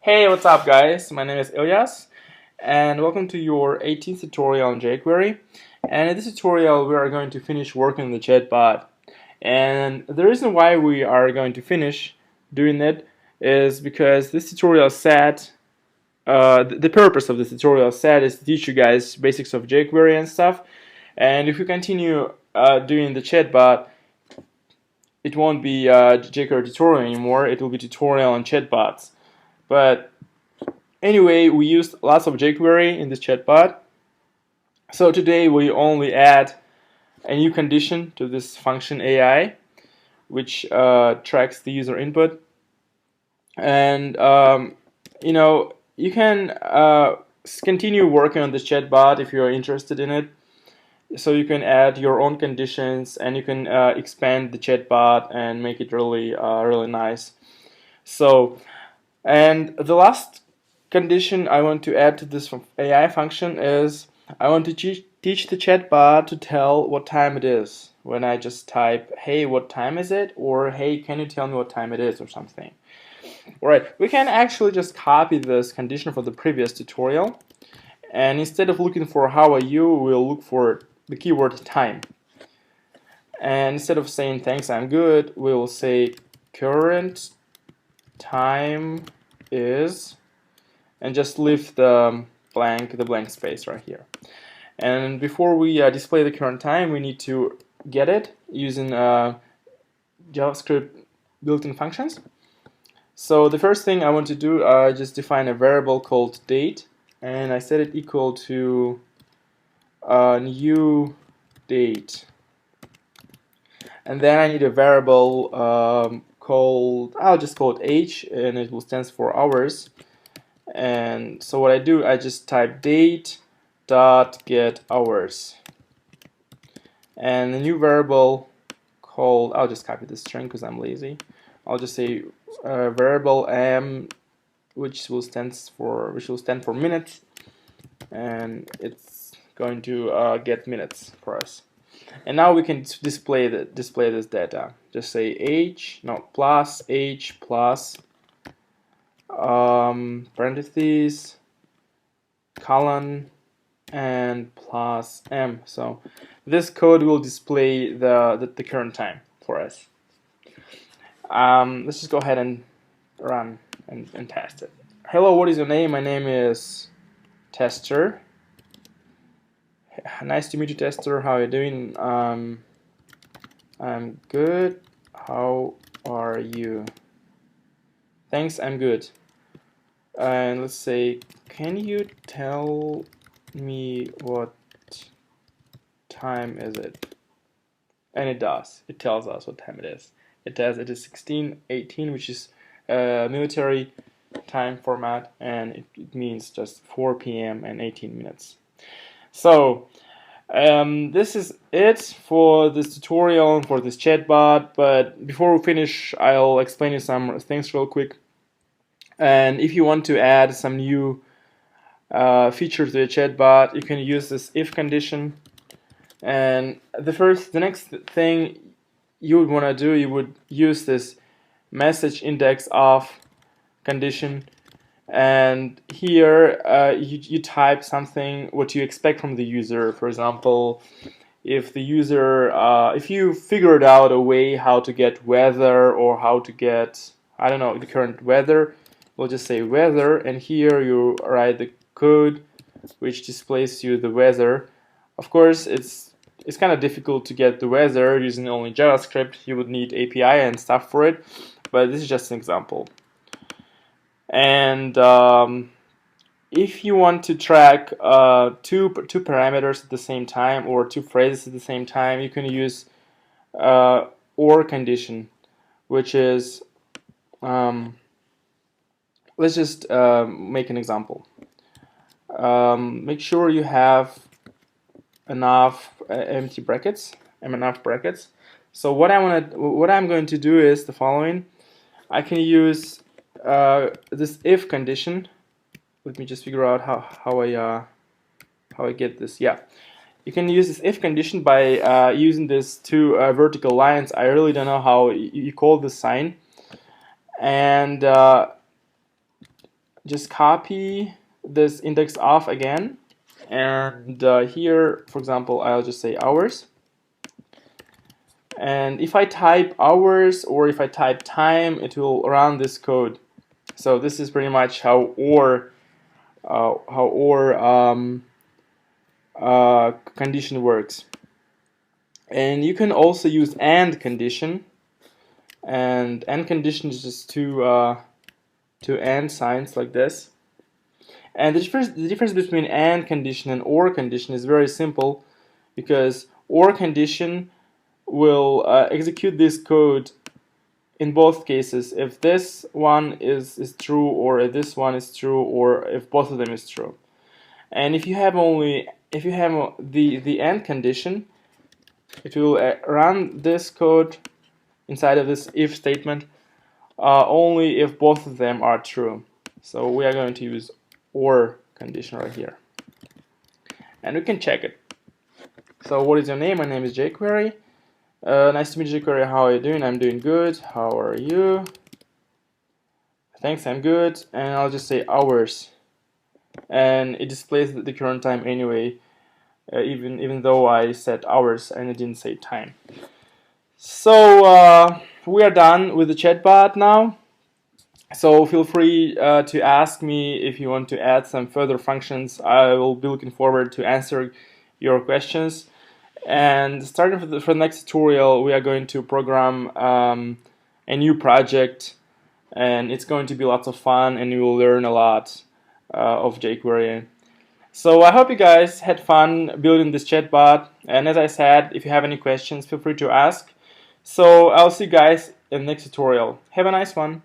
Hey, what's up guys? My name is Ilyas and welcome to your 18th tutorial on jQuery. And in this tutorial we are going to finish working on the chatbot. And the reason why we are going to finish doing it is because this tutorial said, the purpose of this tutorial said is to teach you guys basics of jQuery and stuff. And if we continue doing the chatbot, it won't be jQuery tutorial anymore, it will be tutorial on chatbots. But anyway, we used lots of jQuery in this chatbot. So today we only add a new condition to this function AI, which tracks the user input. And you can continue working on this chatbot if you're interested in it. So you can add your own conditions and you can expand the chatbot and make it really nice. So, and the last condition I want to add to this AI function is I want to teach the chatbot to tell what time it is when I just type, hey, what time is it? Or hey, can you tell me what time it is? Or something. Alright, we can actually just copy this condition from the previous tutorial, and instead of looking for how are you, we'll look for the keyword time. And instead of saying thanks, I'm good, we will say current time is, and just leave the blank space right here. And before we display the current time, we need to get it using JavaScript built-in functions. So the first thing I want to do, just define a variable called date, and I set it equal to new date. And then I need a variable called, I'll just call it H, and it will stand for hours. And so what I do, I just type date dot get hours, and the new variable called, I'll just copy the string because I'm lazy. I'll just say variable m, which will stand for minutes, and it's going to get minutes for us. And now we can display this data. Just say h, no, plus h plus parentheses, colon, and plus m. So this code will display the current time for us. Let's just go ahead and run and test it. Hello, what is your name? My name is Tester. Nice to meet you, Tester. How are you doing? I'm good. How are you? Thanks, I'm good. And let's say, can you tell me what time is it? And it does. It tells us what time it is. It is 16:18, which is military time format, and it means just 4 p.m. and 18 minutes. So this is it for this tutorial and for this chatbot. But before we finish, I'll explain you some things real quick. And if you want to add some new feature to the chatbot, you can use this if condition. And the next thing you would want to do, you would use this message index of condition, and here you type something what you expect from the user. For example, if the user if you figured out a way how to get weather, or how to get, I don't know, the current weather, we'll just say weather, and here you write the code which displays you the weather. Of course, it's kind of difficult to get the weather using only JavaScript. You would need API and stuff for it, but this is just an example. And if you want to track two parameters at the same time, or two phrases at the same time, you can use or condition, which is, let's just make an example. Make sure you have enough empty brackets and enough brackets. So what I'm going to do is the following. I can use this if condition. Let me just figure out how I get this. Yeah, you can use this if condition by using these two vertical lines. I really don't know how you call this sign, and just copy this index off again, and here, for example, I'll just say hours. And if I type hours or if I type time, it will run this code. So this is pretty much how OR condition works. And you can also use AND condition, and AND condition is just two AND signs like this. And the difference between AND condition and OR condition is very simple, because OR condition will execute this code in both cases if this one is true, or if this one is true, or if both of them is true. And if you have the AND condition, it will run this code inside of this if statement only if both of them are true. So we are going to use OR condition right here, and we can check it. So what is your name? My name is jQuery. Nice to meet you, jQuery. How are you doing? I'm doing good. How are you? Thanks, I'm good. And I'll just say hours, and it displays the current time anyway, even though I said hours and it didn't say time. So we are done with the chatbot now. So feel free to ask me if you want to add some further functions. I will be looking forward to answer your questions. And starting for the next tutorial, we are going to program a new project, and it's going to be lots of fun, and you will learn a lot of jQuery. So I hope you guys had fun building this chatbot, and as I said, if you have any questions, feel free to ask. So I'll see you guys in the next tutorial. Have a nice one.